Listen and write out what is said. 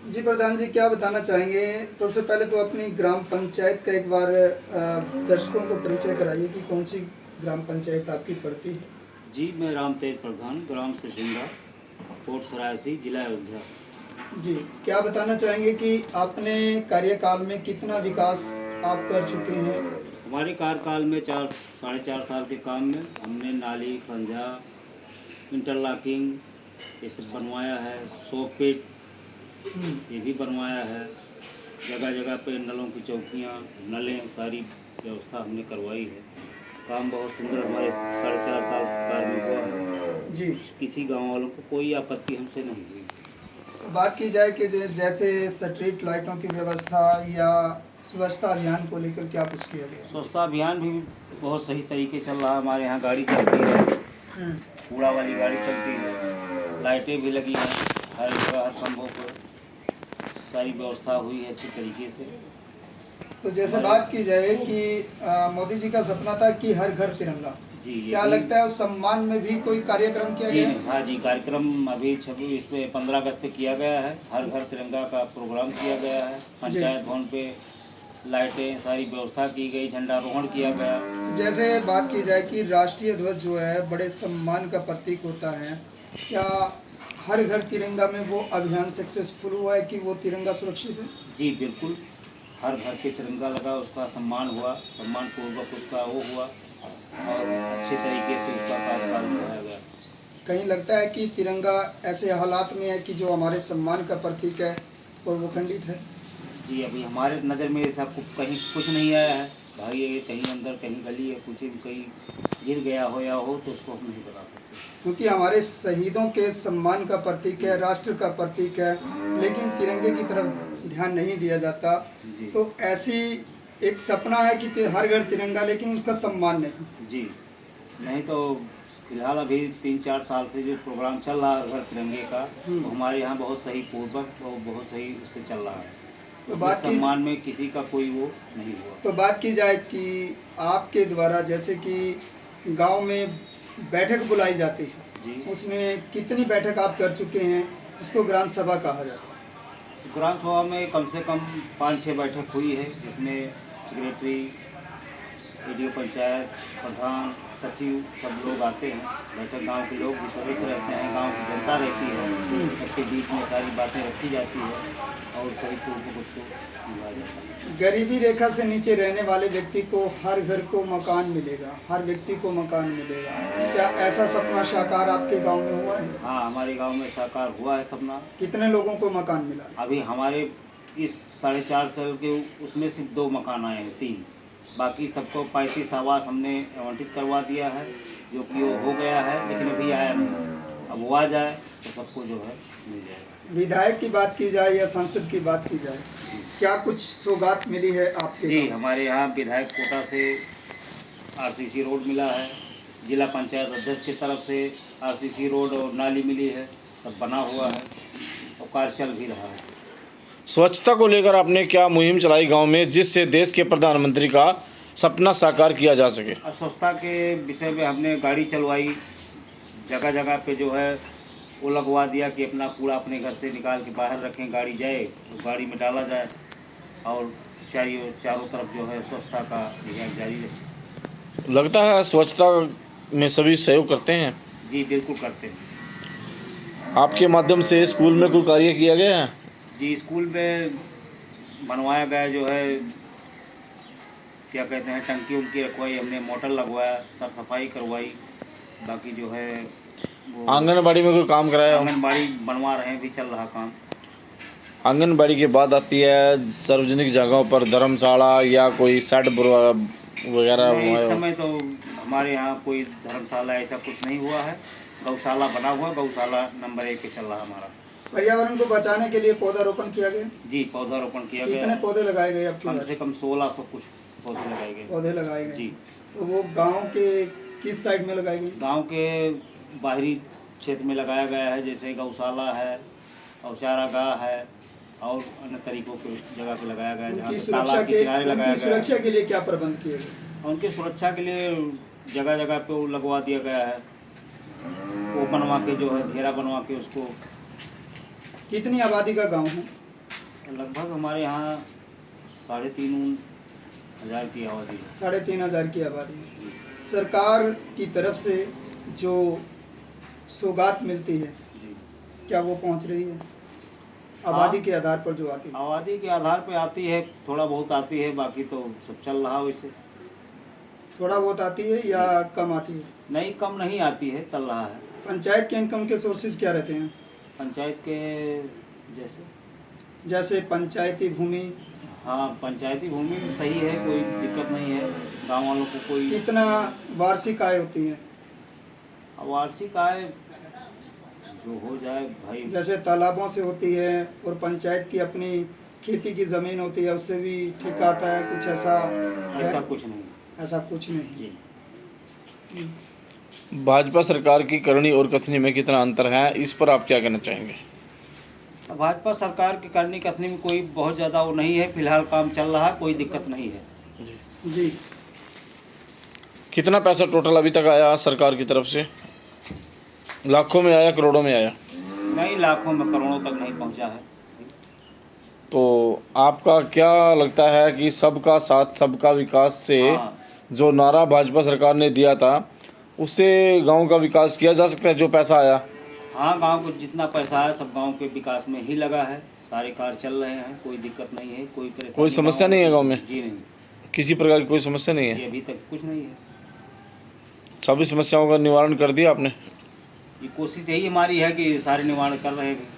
जी प्रधान जी, क्या बताना चाहेंगे? सबसे पहले तो अपनी ग्राम पंचायत का एक बार दर्शकों को परिचय कराइए कि कौन सी ग्राम पंचायत आपकी पड़ती है। जी, मैं राम तेज प्रधान, ग्राम सिसिंगा, कोट सरायसी, जिला अयोध्या। जी, क्या बताना चाहेंगे कि आपने कार्यकाल में कितना विकास आप कर चुके हैं? हमारे कार्यकाल में 4 साढ़े 4 साल के काम में हमने नाली, खंजा, इंटरलॉकिंग ये सब बनवाया है, सोकपिट हम्म, ये भी बनवाया है। जगह जगह पे नलों की चौकियाँ, नलें सारी व्यवस्था हमने करवाई है। काम बहुत सुंदर हमारे 4.5 साल काल में हुआ है। जी, किसी गांव वालों को कोई आपत्ति हमसे नहीं हुई। तो बात की जाए कि जैसे स्ट्रीट लाइटों की व्यवस्था या स्वच्छता अभियान को लेकर क्या कुछ किया गया? स्वच्छता अभियान भी बहुत सही तरीके चल रहा है। हमारे यहाँ गाड़ी चलती है, हम्म, कूड़ा वाली गाड़ी चलती है, लाइटें भी लगी हैं हर जगह, हर खंभों पर सारी व्यवस्था हुई है अच्छी तरीके से। तो जैसे हमारे बात की जाए कि मोदी जी का सपना था कि हर घर तिरंगा, जी ये क्या भी लगता है उस सम्मान में भी कोई कार्यक्रम किया जी गया? हाँ जी, कार्यक्रम अभी 15 अगस्त पे किया गया है। हर घर तिरंगा का प्रोग्राम किया गया है। जी, पंचायत भवन पे लाइटें सारी व्यवस्था की गई, झंडारोहण किया गया। जैसे बात की जाए कि राष्ट्रीय ध्वज जो है बड़े सम्मान का प्रतीक होता है, क्या हर घर तिरंगा में वो अभियान सक्सेसफुल हुआ है कि वो तिरंगा सुरक्षित है? जी बिल्कुल, हर घर पे तिरंगा लगा, उसका सम्मान हुआ, सम्मानपूर्वक उसका वो हुआ और अच्छे तरीके से उसका कार्यकाल निभाया गया। कहीं लगता है कि तिरंगा ऐसे हालात में है कि जो हमारे सम्मान का प्रतीक है और वो खंडित है? जी अभी हमारे नज़र में ऐसा कहीं कुछ नहीं आया है। भाई ये कहीं अंदर कहीं गली है, कुछ भी कहीं गिर गया हो या हो तो उसको हम नहीं बता सकते। क्योंकि हमारे शहीदों के सम्मान का प्रतीक है, राष्ट्र का प्रतीक है, लेकिन तिरंगे की तरफ ध्यान नहीं दिया जाता। जी तो ऐसी एक सपना है कि हर घर तिरंगा, लेकिन उसका सम्मान नहीं। जी, नहीं तो फिलहाल अभी 3-4 साल से जो प्रोग्राम चल रहा है हर घर तिरंगे का, तो हमारे यहाँ बहुत सही पूर्वक और बहुत सही उससे चल रहा है। तो उसमें बात की सम्मान में किसी का कोई वो नहीं हुआ। तो बात की जाए कि आपके द्वारा जैसे कि गांव में बैठक बुलाई जाती है, जी, उसमें कितनी बैठक आप कर चुके हैं जिसको ग्राम सभा कहा जाता ग्राम सभा में कम से कम 5-6 बैठक हुई है, जिसमें सेक्रेटरी, वीडियो पंचायत, प्रधान, सचिव सब लोग आते हैं। बैठक गांव के लोग भी सदस्य रहते हैं, गांव की जनता रहती है, सबके बीच में सारी बातें रखी जाती है और सही पूर्वक उसको निभाया जाता है। है? गरीबी रेखा से नीचे रहने वाले व्यक्ति को हर घर को मकान मिलेगा, हर व्यक्ति को मकान मिलेगा, क्या ऐसा सपना साकार आपके गांव में हुआ है? हाँ, हमारे गांव में साकार हुआ है सपना। कितने लोगों को मकान मिला? अभी हमारे इस 4.5 साल के उसमें सिर्फ 2 मकान आए हैं, 3, बाकी सबको 35 आवास हमने आवंटित करवा दिया है, जो कि वो हो गया है, लेकिन अभी आया नहीं। अब वो आ जाए तो सबको जो है मिल जाएगा। विधायक की बात की जाए या सांसद की बात की जाए, क्या कुछ सौगात मिली है आपके जी गांव? हमारे यहाँ विधायक कोटा से आरसीसी रोड मिला है, जिला पंचायत अध्यक्ष की तरफ से आरसीसी रोड और नाली मिली है, सब बना हुआ है और कार्य चल भी रहा है। स्वच्छता को लेकर आपने क्या मुहिम चलाई गांव में, जिससे देश के प्रधानमंत्री का सपना साकार किया जा सके? स्वच्छता के विषय में हमने गाड़ी चलवाई, जगह जगह पे जो है वो लगवा दिया कि अपना कूड़ा अपने घर से निकाल के बाहर रखें, गाड़ी जाए तो गाड़ी में डाला जाए और चारों तरफ जो है स्वच्छता का अभियान जारी रहे। लगता है स्वच्छता में सभी सहयोग करते हैं। जी बिल्कुल करते हैं। आपके माध्यम से स्कूल में कोई कार्य किया गया है? जी स्कूल में बनवाया गया जो है क्या कहते हैं, टंकी उनकी रखवाई हमने, मोटर लगवाया, साफ सफाई करवाई, बाकी जो है वो आंगनबाड़ी में कोई काम कराया हो? आंगनबाड़ी बनवा रहे हैं, भी चल रहा काम। आंगनबाड़ी के बाद आती है सार्वजनिक जगहों पर धर्मशाला या कोई शेड वगैरह नहीं, इस बनवाया हो? समय तो हमारे यहाँ कोई धर्मशाला ऐसा कुछ नहीं हुआ है। गौशाला बना हुआ, गौशाला नंबर 1 पे चल रहा हमारा। पर्यावरण को बचाने के लिए पौधारोपण किया गया? जी पौधारोपण किया गया कितने है। पौधे लगाए गए आपके कम घर? से कम 1600 कुछ पौधे लगाए गए। पौधे लगाए गए। जी तो वो गांव के किस साइड में लगाए गए? गांव के बाहरी क्षेत्र में लगाया गया है, जैसे गौशाला है और चारागाह है और अन्य तरीकों के जगह पे लगाया गया है, जहाँ पे तालाब के किनारे लगाया उनकी गया है। सुरक्षा के लिए क्या प्रबंध किए गए? उनकी सुरक्षा के लिए जगह जगह पे वो लगवा दिया गया है, वो बनवा के जो है घेरा बनवा के उसको। कितनी आबादी का गांव है? लगभग हमारे यहाँ 3,500 की आबादी है। 3,500 की आबादी है। सरकार की तरफ से जो सौगात मिलती है जी। क्या वो पहुंच रही है आबादी के आधार पर जो आती है? आबादी के आधार पे आती है, थोड़ा बहुत आती है, बाकी तो सब चल रहा है वैसे। थोड़ा बहुत आती है या कम आती है? नहीं, कम नहीं आती है, चल रहा है। पंचायत के इनकम के सोर्सेज क्या रहते हैं? पंचायत के जैसे पंचायती भूमि हाँ, पंचायती भूमि भी सही है, कोई दिक्कत नहीं है गांव वालों को। कोई कितना वार्षिक आय होती है? वार्षिक आय जो हो जाए भाई। जैसे तालाबों से होती है और पंचायत की अपनी खेती की ज़मीन होती है, उससे भी ठेका आता है, कुछ ऐसा है? ऐसा कुछ नहीं। ऐसा कुछ नहीं। जी। भाजपा सरकार की करनी और कथनी में कितना अंतर है, इस पर आप क्या कहना चाहेंगे? भाजपा सरकार की करनी कथनी में कोई बहुत ज़्यादा वो नहीं है, फिलहाल काम चल रहा है, कोई दिक्कत नहीं है। जी। कितना पैसा टोटल अभी तक आया सरकार की तरफ से? लाखों में आया, करोड़ों में आया? नहीं, लाखों में करोड़ों तक नहीं पहुंचा है। तो आपका क्या लगता है कि सबका साथ सबका विकास से हाँ। जो नारा भाजपा सरकार ने दिया था उससे गांव का विकास किया जा सकता है जो पैसा आया? हाँ, गांव को जितना पैसा है सब गांव के विकास में ही लगा है, सारे कार्य चल रहे हैं, कोई दिक्कत नहीं है, कोई परेशानी कोई समस्या नहीं है गांव में? जी नहीं, किसी प्रकार की कोई समस्या नहीं है? ये अभी तक कुछ नहीं है। सभी समस्याओं का निवारण कर दिया आपने? ये कोशिश यही हमारी है कि सारे निवारण कर रहे हैं।